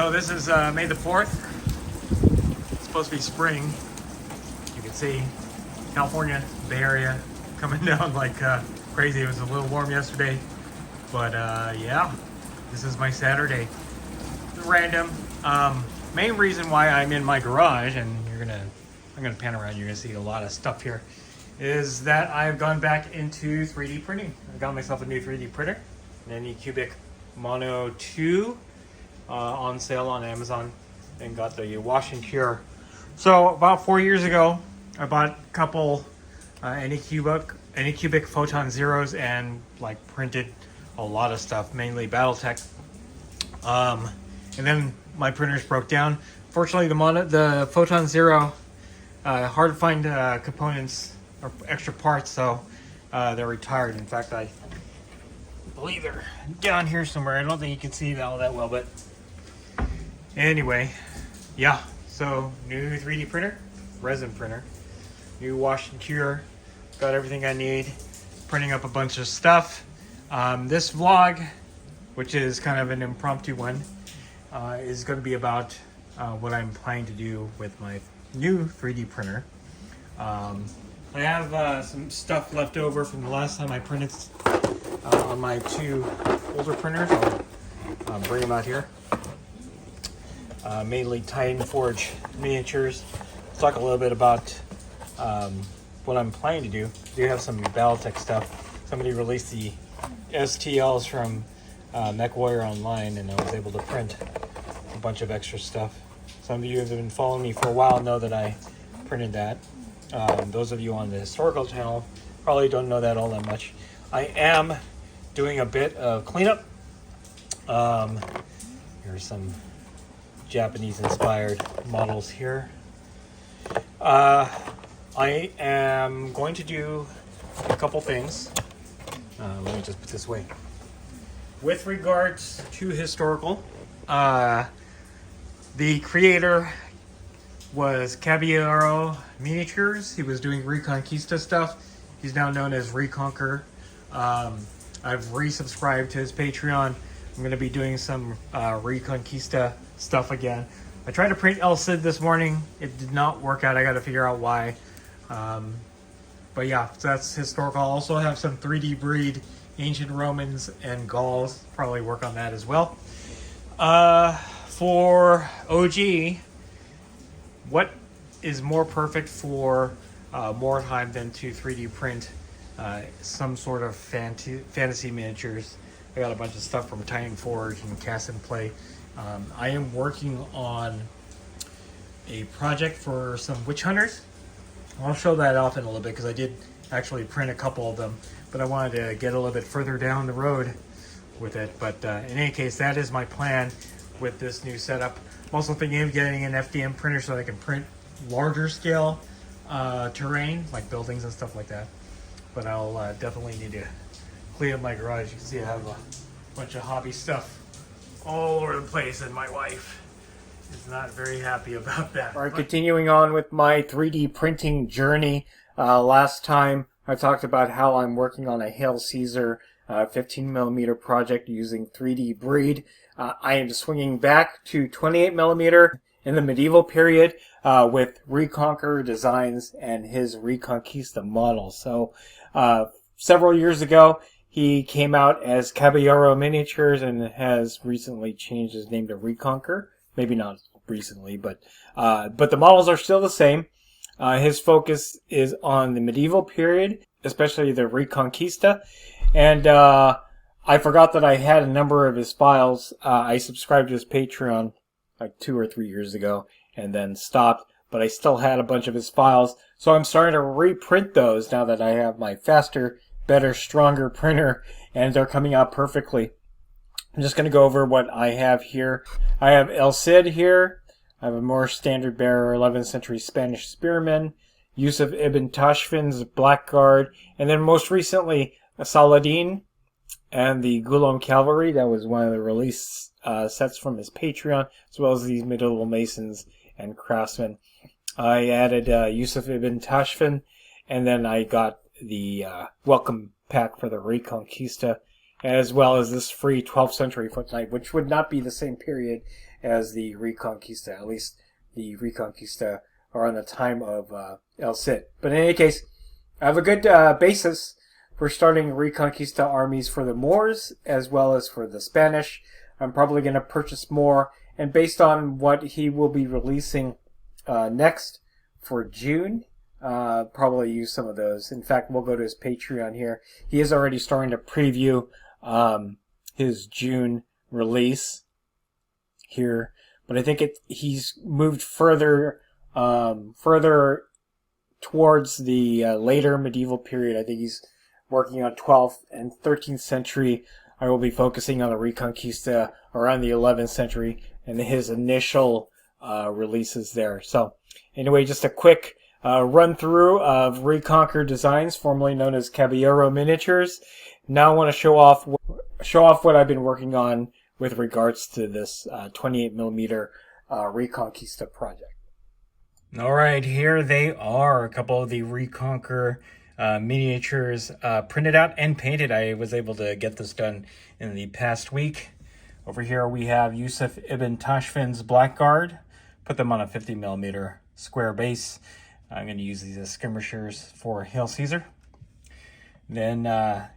So this is May the 4th. It's supposed to be spring. You can see California, Bay Area coming down like crazy. It was a little warm yesterday, but yeah, this is my Saturday. Random. Main reason why I'm in my garage, and I'm gonna pan around, you're gonna see a lot of stuff here, is that I've gone back into 3D printing. I got myself a new 3D printer, an Anycubic Mono 2, on sale on Amazon, and got the wash and cure. So about 4 years ago, I bought a couple Anycubic Photon Zeros and like printed a lot of stuff, mainly BattleTech. And then my printers broke down. Fortunately, the Photon Zero, hard to find components or extra parts, so they're retired. In fact, I believe they're down here somewhere. I don't think you can see all that well, but anyway, yeah. So new 3D printer, resin printer, new wash and cure, got everything I need. Printing up a bunch of stuff. This vlog, which is kind of an impromptu one, is going to be about what I'm planning to do with my new 3D printer. I have some stuff left over from the last time I printed on my two older printers. I'll bring them out here. Mainly Titan Forge miniatures. Let's talk a little bit about what I'm planning to do. I do have some BattleTech stuff. Somebody released the STLs from MechWarrior Online, and I was able to print a bunch of extra stuff. Some of you have been following me for a while know that I printed that. Those of you on the historical channel probably don't know that all that much. I am doing a bit of cleanup. Here's some Japanese inspired models here. I am going to do a couple things. Let me just put this away. With regards to historical, the creator was Caballero Miniatures. He was doing Reconquista stuff. He's now known as Reconquer. I've resubscribed to his Patreon. I'm going to be doing some Reconquista stuff again. I tried to print El Cid this morning. It did not work out. I got to figure out why. But yeah, so that's historical. I'll also have some 3D breed ancient Romans and Gauls. Probably work on that as well. For OG, what is more perfect for Mordheim than to 3D print some sort of fantasy miniatures? I got a bunch of stuff from Titan Forge and Cast and Play. I am working on a project for some witch hunters. I'll show that off in a little bit because I did actually print a couple of them, but I wanted to get a little bit further down the road with it. But in any case, that is my plan with this new setup. I'm also thinking of getting an FDM printer so I can print larger scale terrain, like buildings and stuff like that. But I'll definitely need to clean up my garage. You can see I have a bunch of hobby stuff all over the place, and my wife is not very happy about that. All right, continuing on with my 3D printing journey. Last time I talked about how I'm working on a Hail Caesar 15mm project using 3D breed. I am swinging back to 28mm in the medieval period with Reconquer Designs and his Reconquista model. So several years ago, he came out as Caballero Miniatures and has recently changed his name to Reconquer. Maybe not recently, but the models are still the same. His focus is on the medieval period, especially the Reconquista. And I forgot that I had a number of his files. I subscribed to his Patreon like 2 or 3 years ago and then stopped, but I still had a bunch of his files. So I'm starting to reprint those now that I have my faster, better, stronger printer, and they're coming out perfectly. I'm just going to go over what I have here. I have El Cid here. I have a more standard bearer, 11th century Spanish spearman, Yusuf ibn Tashfin's Blackguard, and then most recently Saladin and the Gulom Cavalry. That was one of the release sets from his Patreon, as well as these medieval masons and craftsmen. I added Yusuf ibn Tashfin, and then I got the welcome pack for the Reconquista, as well as this free 12th century footlight, which would not be the same period as the Reconquista, at least the Reconquista around the time of El Cid. But in any case, I have a good basis for starting Reconquista armies for the Moors as well as for the Spanish. I'm probably going to purchase more, and based on what he will be releasing next for June, probably use some of those. In fact, we'll go to his Patreon here. He is already starting to preview his June release here, but I think he's moved further towards the later medieval period. I think he's working on 12th and 13th century. I will be focusing on the Reconquista around the 11th century and his initial releases there. So anyway, just a quick run through of Reconquer Designs, formerly known as Caballero Miniatures. Now I want to show off what I've been working on with regards to this 28mm Reconquista project. All right, here they are, a couple of the Reconquer miniatures printed out and painted. I was able to get this done in the past week. Over here we have Yusuf ibn Tashfin's Blackguard. Put them on a 50mm square base. I'm going to use these as skirmishers for Hail Caesar. Then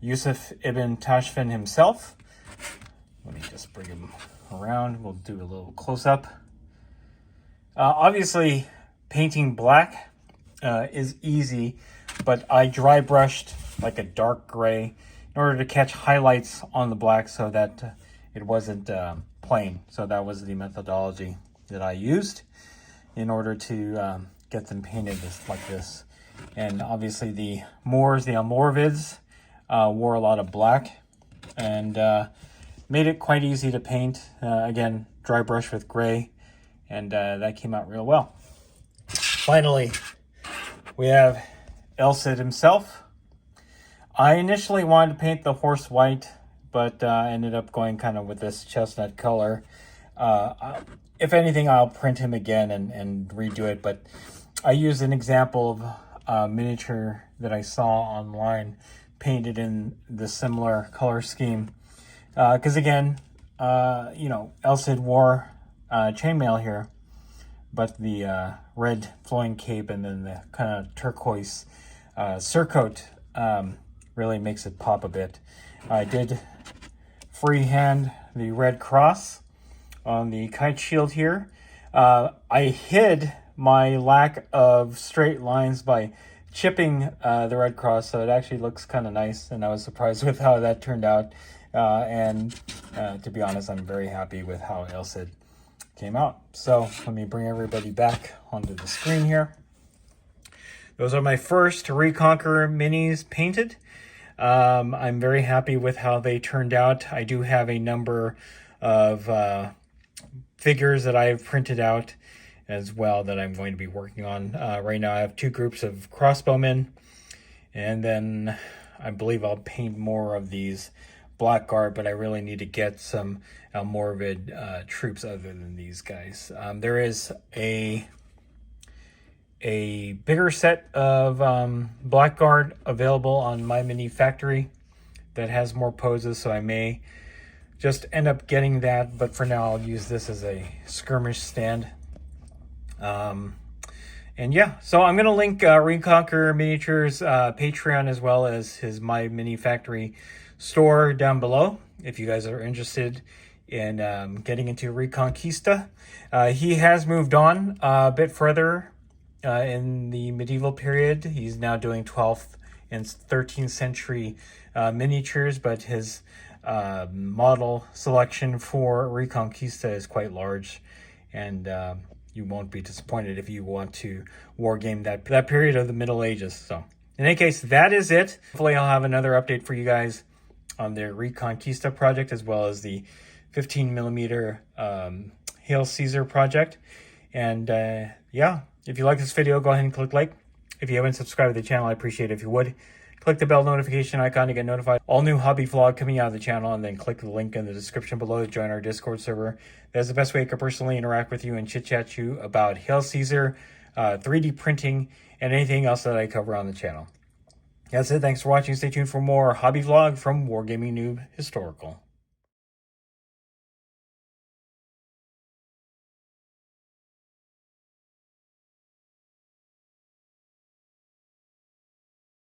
Yusuf ibn Tashfin himself. Let me just bring him around. We'll do a little close-up. Obviously, painting black is easy, but I dry brushed like a dark gray in order to catch highlights on the black so that it wasn't plain. So that was the methodology that I used in order to get them painted like this. And obviously the Moors, the Almoravids, wore a lot of black and made it quite easy to paint. Again, dry brush with gray, and that came out real well. Finally, we have El Cid himself. I initially wanted to paint the horse white, but ended up going kind of with this chestnut color. If anything, I'll print him again and redo it, but I used an example of a miniature that I saw online painted in the similar color scheme. Because again, El Cid wore chainmail here, but the red flowing cape and then the kind of turquoise surcoat really makes it pop a bit. I did freehand the red cross on the kite shield here. I hid my lack of straight lines by chipping the red cross, so it actually looks kind of nice, and I was surprised with how that turned out. To be honest, I'm very happy with how El Cid came out. So let me bring everybody back onto the screen here. Those are my first Reconquer minis painted. I'm very happy with how they turned out. I do have a number of figures that I've printed out as well that I'm going to be working on. Right now I have two groups of crossbowmen, and then I believe I'll paint more of these Blackguard, but I really need to get some Almoravid troops other than these guys. There is a bigger set of Blackguard available on My Mini Factory that has more poses, so I may just end up getting that, but for now I'll use this as a skirmish stand. And yeah, so I'm going to link Reconquer Miniatures Patreon as well as his My Mini Factory store down below if you guys are interested in getting into Reconquista. He has moved on a bit further in the medieval period. He's now doing 12th and 13th century miniatures, but his model selection for Reconquista is quite large, and you won't be disappointed if you want to wargame that period of the Middle Ages. So in any case, that is it. Hopefully I'll have another update for you guys on the Reconquista project as well as the 15mm Hail Caesar project. And yeah, if you like this video, go ahead and click like. If you haven't subscribed to the channel, I appreciate it if you would. Click the bell notification icon to get notified. All new hobby vlog coming out of the channel, and then click the link in the description below to join our Discord server. That's the best way I can personally interact with you and chit-chat you about Hail Caesar, 3D printing, and anything else that I cover on the channel. That's it. Thanks for watching. Stay tuned for more hobby vlog from WarGamingNewb Historical.